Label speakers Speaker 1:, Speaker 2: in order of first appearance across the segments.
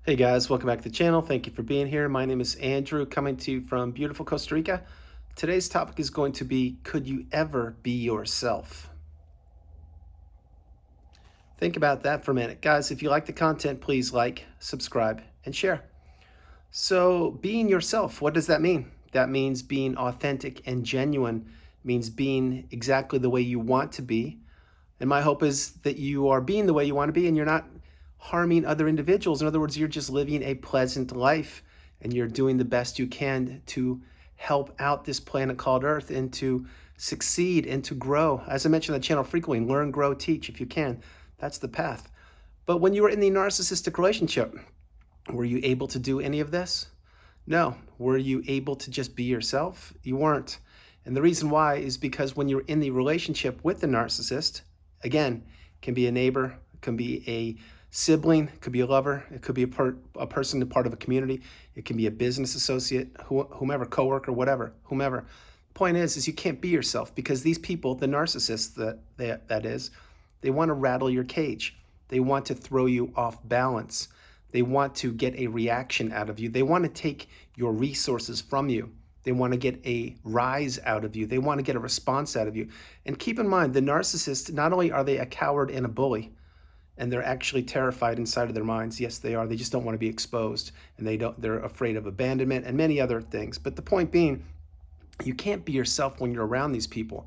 Speaker 1: Hey guys, welcome back to the channel. Thank you for being here. My name is Andrew, coming to you from beautiful Costa Rica. Today's topic is going to be, could you ever be yourself? Think about that for a minute. Guys, if you like the content, please like, subscribe, and share. So, being yourself, what does that mean? That means being authentic and genuine, means being exactly the way you want to be. And my hope is that you are being the way you want to be and you're not harming other individuals. In other words, you're just living a pleasant life and you're doing the best you can to help out this planet called Earth and to succeed and to grow. As I mentioned on the channel frequently, learn, grow, teach if you can. That's the path. But when you were in the narcissistic relationship, were you able to do any of this? No. Were you able to just be yourself? You weren't. And the reason why is because when you're in the relationship with the narcissist, again, it can be a neighbor, it can be a sibling, it could be a lover, it could be a person, a part of a community, it can be a business associate, whomever, coworker, whatever, whomever. Point is you can't be yourself because these people, the narcissists that is, they want to rattle your cage. They want to throw you off balance. They want to get a reaction out of you. They want to take your resources from you. They want to get a rise out of you. They want to get a response out of you. And keep in mind, the narcissist, not only are they a coward and a bully, and they're actually terrified inside of their minds. Yes, they are. They just don't want to be exposed, and they're afraid of abandonment and many other things. But the point being, you can't be yourself when you're around these people.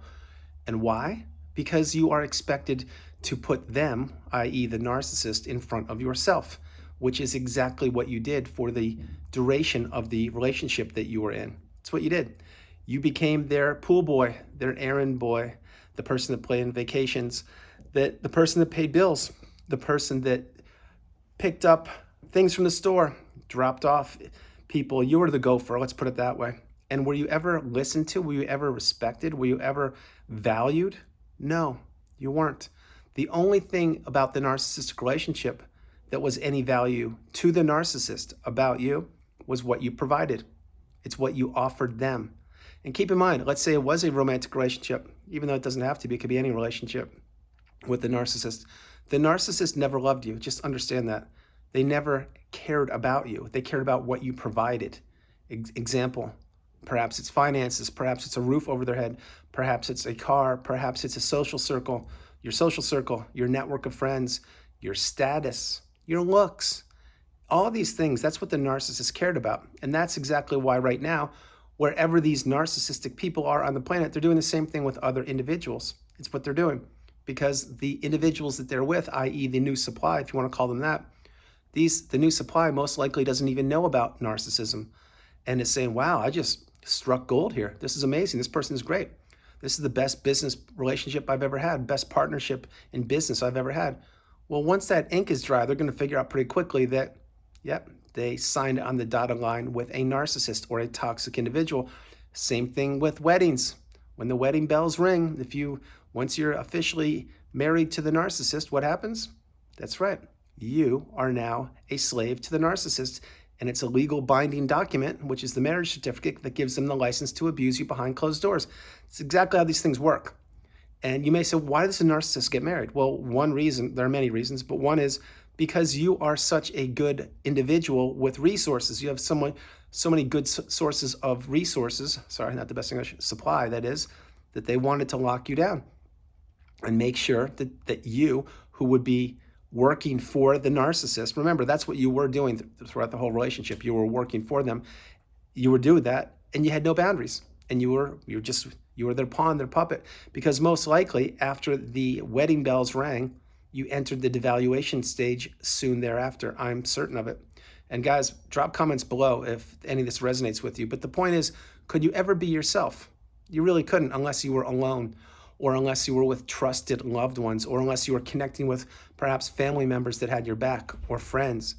Speaker 1: And why? Because you are expected to put them, i.e. the narcissist, in front of yourself, which is exactly what you did for the duration of the relationship that you were in. It's what you did. You became their pool boy, their errand boy, the person that planned vacations, the person that paid bills, the person that picked up things from the store, dropped off people. You were the gopher, let's put it that way. And were you ever listened to? Were you ever respected? Were you ever valued? No, you weren't. The only thing about the narcissistic relationship that was any value to the narcissist about you was what you provided. It's what you offered them. And keep in mind, let's say it was a romantic relationship, even though it doesn't have to be, it could be any relationship with the narcissist. The narcissist never loved you. Just understand that. They never cared about you. They cared about what you provided. Example, perhaps it's finances, perhaps it's a roof over their head, perhaps it's a car, perhaps it's a social circle, your network of friends, your status, your looks, all these things. That's what the narcissist cared about. And that's exactly why right now, wherever these narcissistic people are on the planet, they're doing the same thing with other individuals. It's what they're doing. Because the individuals that they're with, i.e. the new supply, if you want to call them that, the new supply most likely doesn't even know about narcissism and is saying, wow, I just struck gold here. This is amazing. This person is great. This is the best business relationship I've ever had, best partnership in business I've ever had. Well, once that ink is dry, they're going to figure out pretty quickly that, yep, they signed on the dotted line with a narcissist or a toxic individual. Same thing with weddings. When the wedding bells ring, once you're officially married to the narcissist, what happens? That's right. You are now a slave to the narcissist, and it's a legal binding document, which is the marriage certificate that gives them the license to abuse you behind closed doors. It's exactly how these things work. And you may say, why does a narcissist get married? Well, one reason, there are many reasons, but one is because you are such a good individual with resources. You have so many good sources of resources, sorry, not the best English, supply, that is, that they wanted to lock you down and make sure that you, who would be working for the narcissist, remember, that's what you were doing throughout the whole relationship. You were working for them. You were doing that, and you had no boundaries. And you were their pawn, their puppet, because most likely after the wedding bells rang, you entered the devaluation stage soon thereafter. I'm certain of it. And guys, drop comments below if any of this resonates with you. But the point is, could you ever be yourself? You really couldn't unless you were alone, or unless you were with trusted loved ones, or unless you were connecting with perhaps family members that had your back, or friends.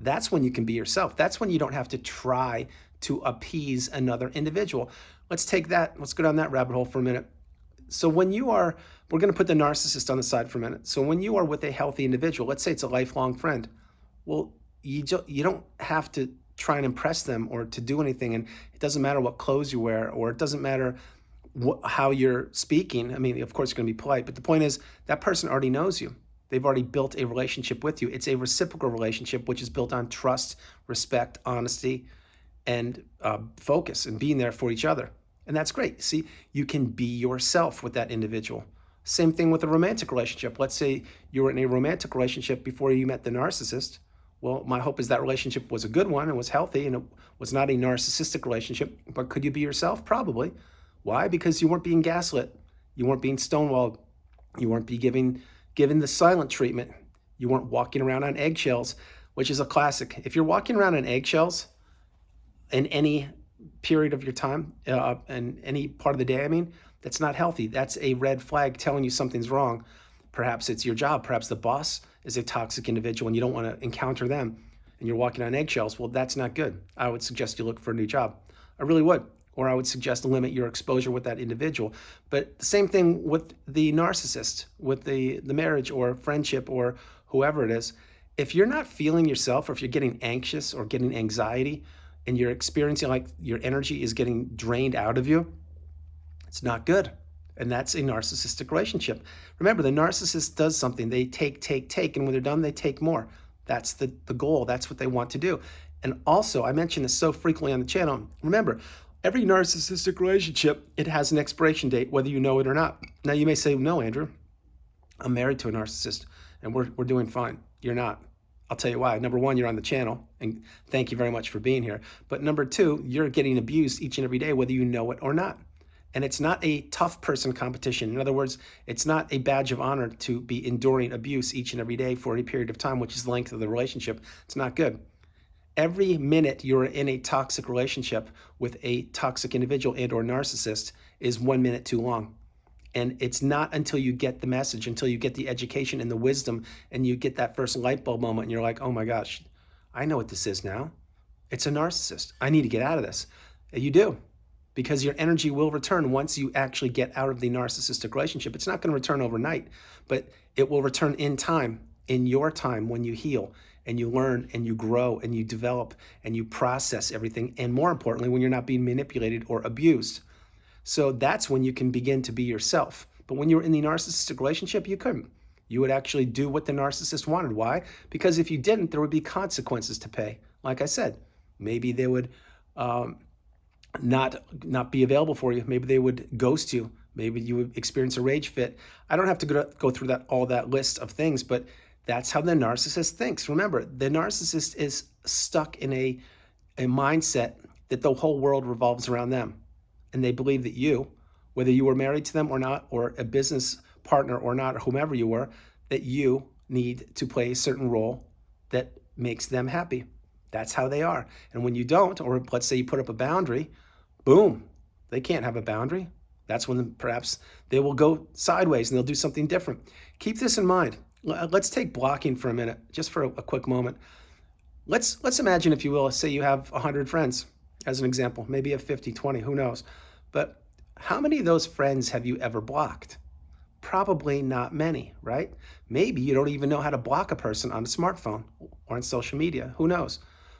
Speaker 1: That's when you can be yourself. That's when you don't have to try to appease another individual. Let's go down that rabbit hole for a minute. So we're going to put the narcissist on the side for a minute. So when you are with a healthy individual, let's say it's a lifelong friend, well, you don't have to try and impress them or to do anything. And it doesn't matter what clothes you wear, or it doesn't matter how you're speaking. I mean, of course, you're going to be polite, but the point is that person already knows you. They've already built a relationship with you. It's a reciprocal relationship, which is built on trust, respect, honesty, and focus and being there for each other. And that's great. See, you can be yourself with that individual. Same thing with a romantic relationship. Let's say you were in a romantic relationship before you met the narcissist. Well, my hope is that relationship was a good one and was healthy and it was not a narcissistic relationship. But could you be yourself? Probably. Why? Because you weren't being gaslit. You weren't being stonewalled. You weren't given the silent treatment. You weren't walking around on eggshells, which is a classic. If you're walking around on eggshells in any period of your time, and any part of the day, I mean, that's not healthy. That's a red flag telling you something's wrong. Perhaps it's your job. Perhaps the boss is a toxic individual and you don't want to encounter them and you're walking on eggshells. Well, that's not good. I would suggest you look for a new job. I really would. Or I would suggest limit your exposure with that individual. But the same thing with the narcissist, with the marriage or friendship or whoever it is. If you're not feeling yourself, or if you're getting anxious or getting anxiety and you're experiencing like your energy is getting drained out of you, it's not good. And that's a narcissistic relationship. Remember, the narcissist does something. They take, and when they're done, they take more. That's the goal. That's what they want to do. And also, I mention this so frequently on the channel. Remember, every narcissistic relationship, it has an expiration date, whether you know it or not. Now, you may say, no, Andrew, I'm married to a narcissist, and we're doing fine. You're not. I'll tell you why. Number one, you're on the channel, and thank you very much for being here. But number two, you're getting abused each and every day, whether you know it or not. And it's not a tough person competition. In other words, it's not a badge of honor to be enduring abuse each and every day for a period of time, which is the length of the relationship. It's not good. Every minute you're in a toxic relationship with a toxic individual and or narcissist is 1 minute too long. And it's not until you get the message, until you get the education and the wisdom, and you get that first light bulb moment, and you're like, oh my gosh, I know what this is now. It's a narcissist. I need to get out of this. You do. Because your energy will return once you actually get out of the narcissistic relationship. It's not going to return overnight, but it will return in time, in your time, when you heal and you learn and you grow and you develop and you process everything. And more importantly, when you're not being manipulated or abused. So that's when you can begin to be yourself. But when you're in the narcissistic relationship, you couldn't. You would actually do what the narcissist wanted. Why? Because if you didn't, there would be consequences to pay. Like I said, maybe they would not be available for you. Maybe they would ghost you. Maybe you would experience a rage fit. I don't have to go through all that list of things, but that's how the narcissist thinks. Remember, the narcissist is stuck in a mindset that the whole world revolves around them. And they believe that you, whether you were married to them or not, or a business partner or not, or whomever you were, that you need to play a certain role that makes them happy. That's how they are. And when you don't, or let's say you put up a boundary, boom, they can't have a boundary. That's when perhaps they will go sideways and they'll do something different. Keep this in mind. Let's take blocking for a minute, just for a quick moment. Let's imagine, if you will, say you have 100 friends, as an example. Maybe you have 50, 20, who knows? But how many of those friends have you ever blocked? Probably not many, right? Maybe you don't even know how to block a person on a smartphone or on social media. Who knows?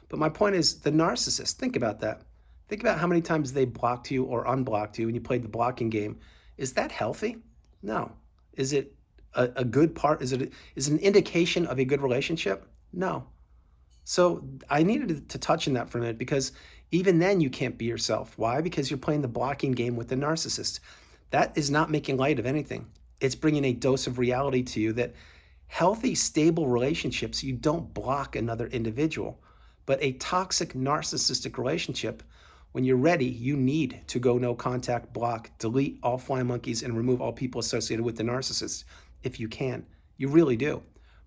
Speaker 1: But my point is, the narcissist, think about that. Think about how many times they blocked you or unblocked you and you played the blocking game. Is that healthy? No. Is it a good part? Is it an indication of a good relationship? No. So I needed to touch on that for a minute, because even then you can't be yourself. Why? Because you're playing the blocking game with the narcissist. That is not making light of anything. It's bringing a dose of reality to you that healthy, stable relationships, you don't block another individual. But a toxic, narcissistic relationship, when you're ready, you need to go no contact, block, delete all fly monkeys, and remove all people associated with the narcissist, if you can. You really do.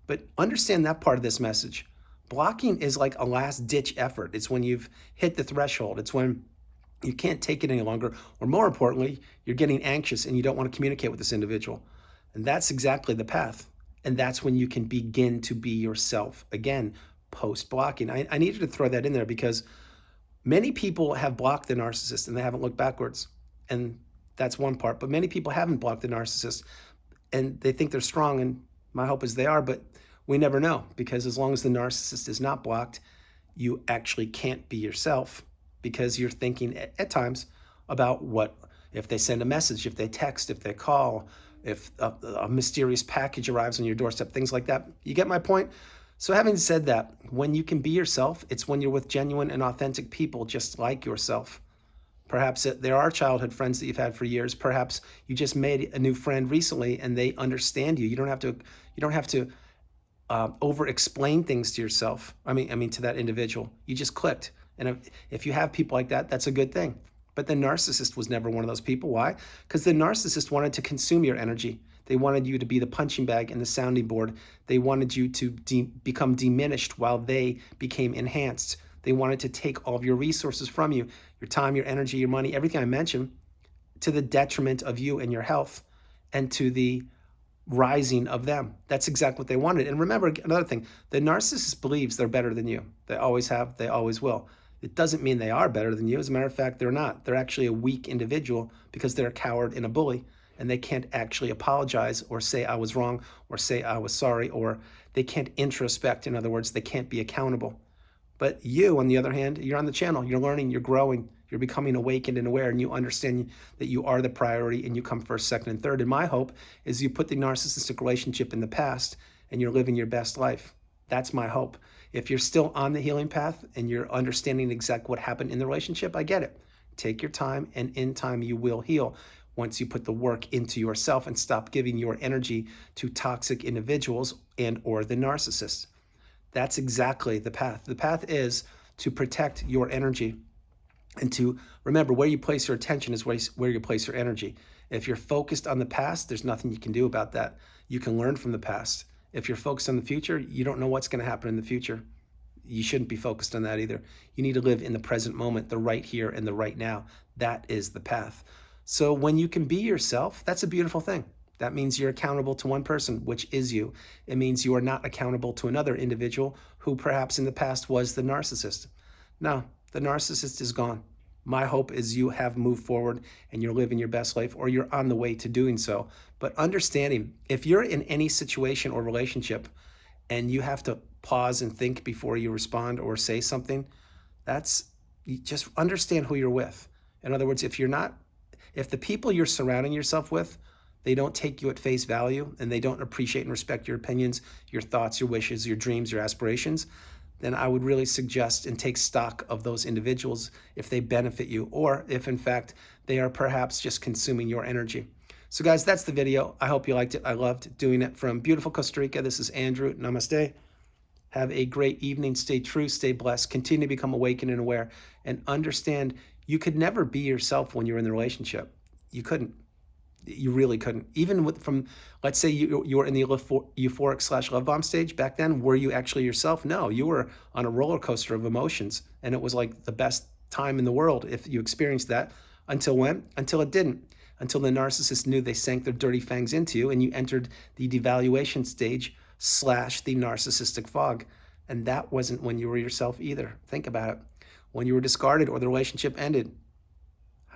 Speaker 1: But understand that part of this message. Blocking is like a last-ditch effort. It's when you've hit the threshold. It's when you can't take it any longer, or more importantly, you're getting anxious and you don't want to communicate with this individual. And that's exactly the path. And that's when you can begin to be yourself again, post-blocking. I needed to throw that in there because many people have blocked the narcissist and they haven't looked backwards. And that's one part. But many people haven't blocked the narcissist and they think they're strong, and my hope is they are, but we never know, because as long as the narcissist is not blocked, you actually can't be yourself, because you're thinking at times about what if they send a message, if they text, if they call, if a mysterious package arrives on your doorstep, things like that. You get my point? So having said that, when you can be yourself, it's when you're with genuine and authentic people just like yourself. Perhaps there are childhood friends that you've had for years. Perhaps you just made a new friend recently and they understand you. You don't have to over explain things to yourself. I mean to that individual. You just clicked. And if you have people like that, that's a good thing. But the narcissist was never one of those people. Why? Because the narcissist wanted to consume your energy. They wanted you to be the punching bag and the sounding board. They wanted you to become diminished while they became enhanced. They wanted to take all of your resources from you, your time, your energy, your money, everything I mentioned, to the detriment of you and your health and to the rising of them. That's exactly what they wanted. And remember, another thing, the narcissist believes they're better than you. They always have, they always will. It doesn't mean they are better than you. As a matter of fact, they're not. They're actually a weak individual because they're a coward and a bully, and they can't actually apologize or say I was wrong or say I was sorry, or they can't introspect. In other words, they can't be accountable. But you, on the other hand, you're on the channel, you're learning, you're growing, you're becoming awakened and aware, and you understand that you are the priority and you come first, second, and third. And my hope is you put the narcissistic relationship in the past and you're living your best life. That's my hope. If you're still on the healing path and you're understanding exactly what happened in the relationship, I get it. Take your time, and in time you will heal once you put the work into yourself and stop giving your energy to toxic individuals and or the narcissist. That's exactly the path. The path is to protect your energy and to remember where you place your attention is where you place your energy. If you're focused on the past, there's nothing you can do about that. You can learn from the past. If you're focused on the future, you don't know what's going to happen in the future. You shouldn't be focused on that either. You need to live in the present moment, the right here and the right now. That is the path. So when you can be yourself, that's a beautiful thing. That means you're accountable to one person, which is you. It means you are not accountable to another individual who perhaps in the past was the narcissist. No, the narcissist is gone. My hope is you have moved forward and you're living your best life, or you're on the way to doing so. But understanding, if you're in any situation or relationship and you have to pause and think before you respond or say something, you just understand who you're with. In other words, if the people you're surrounding yourself with, they don't take you at face value and they don't appreciate and respect your opinions, your thoughts, your wishes, your dreams, your aspirations, then I would really suggest and take stock of those individuals if they benefit you, or if in fact they are perhaps just consuming your energy. So guys, that's the video. I hope you liked it. I loved doing it from beautiful Costa Rica. This is Andrew. Namaste. Have a great evening. Stay true, stay blessed, continue to become awakened and aware, and understand you could never be yourself when you're in the relationship. You couldn't. You really couldn't. Even from, let's say you were in the euphoric / love bomb stage back then, were you actually yourself? No, you were on a roller coaster of emotions, and it was like the best time in the world if you experienced that. Until when? Until it didn't. Until the narcissist knew they sank their dirty fangs into you and you entered the devaluation stage / the narcissistic fog. And that wasn't when you were yourself either. Think about it. When you were discarded or the relationship ended,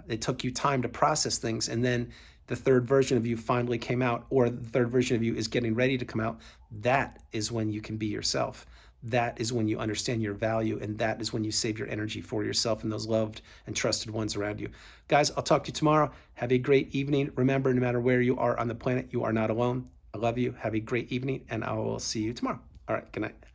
Speaker 1: it took you time to process things, and then the third version of you finally came out, or the third version of you is getting ready to come out. That is when you can be yourself. That is when you understand your value, and that is when you save your energy for yourself and those loved and trusted ones around you. Guys, I'll talk to you tomorrow. Have a great evening. Remember, no matter where you are on the planet, you are not alone. I love you. Have a great evening, and I will see you tomorrow. All right, good night.